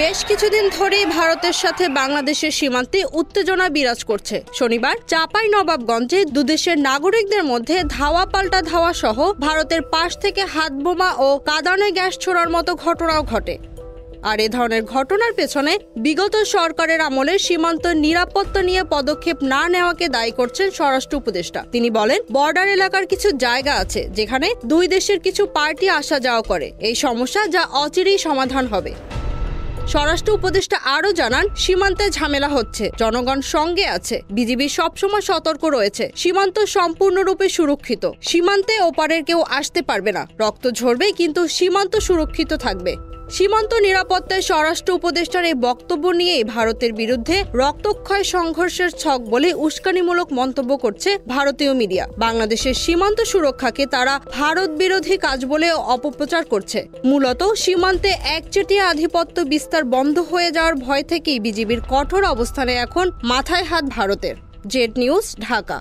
বেশ কিছুদিন ধরেই ভারতের সাথে বাংলাদেশের সীমান্তে উত্তেজনা বিরাজ করছে। শনিবার চাঁপাইনবাবগঞ্জে দুদেশের নাগরিকদের মধ্যে ধাওয়া পাল্টা ধাওয়া সহ ভারতের পাশ থেকে হাতবোমা ও কাঁদানে গ্যাস ছোড়ার মতো ঘটনাও ঘটে। আর এ ধরনের ঘটনার পেছনে বিগত সরকারের আমলে সীমান্ত নিরাপত্তা নিয়ে পদক্ষেপ না নেওয়াকে দায়ী করছেন স্বরাষ্ট্র উপদেষ্টা। তিনি বলেন, বর্ডার এলাকার কিছু জায়গা আছে যেখানে দুই দেশের কিছু পার্টি আসা যাওয়া করে। এই সমস্যা যা অচিরেই সমাধান হবে। স্বরাষ্ট্র উপদেষ্টা আরও জানান, সীমান্তে ঝামেলা হচ্ছে, জনগণ সঙ্গে আছে, বিজিবি সবসময় সতর্ক রয়েছে, সীমান্ত সম্পূর্ণরূপে সুরক্ষিত, সীমান্তে ওপারের কেউ আসতে পারবে না, রক্ত ঝরবে কিন্তু সীমান্ত সুরক্ষিত থাকবে। সীমান্ত নিরাপত্তায় স্বরাষ্ট্র উপদেষ্টার এই বক্তব্য নিয়েই ভারতের বিরুদ্ধে রক্তক্ষয় সংঘর্ষের ছক বলে উস্কানিমূলক মন্তব্য করছে ভারতীয় মিডিয়া। বাংলাদেশের সীমান্ত সুরক্ষাকে তারা ভারত বিরোধী কাজ বলে অপপ্রচার করছে। মূলত সীমান্তে একচেটিয়া আধিপত্য বিস্তার বন্ধ হয়ে যাওয়ার ভয় থেকেই বিজিবির কঠোর অবস্থানে এখন মাথায় হাত ভারতের। Z news, Dhaka.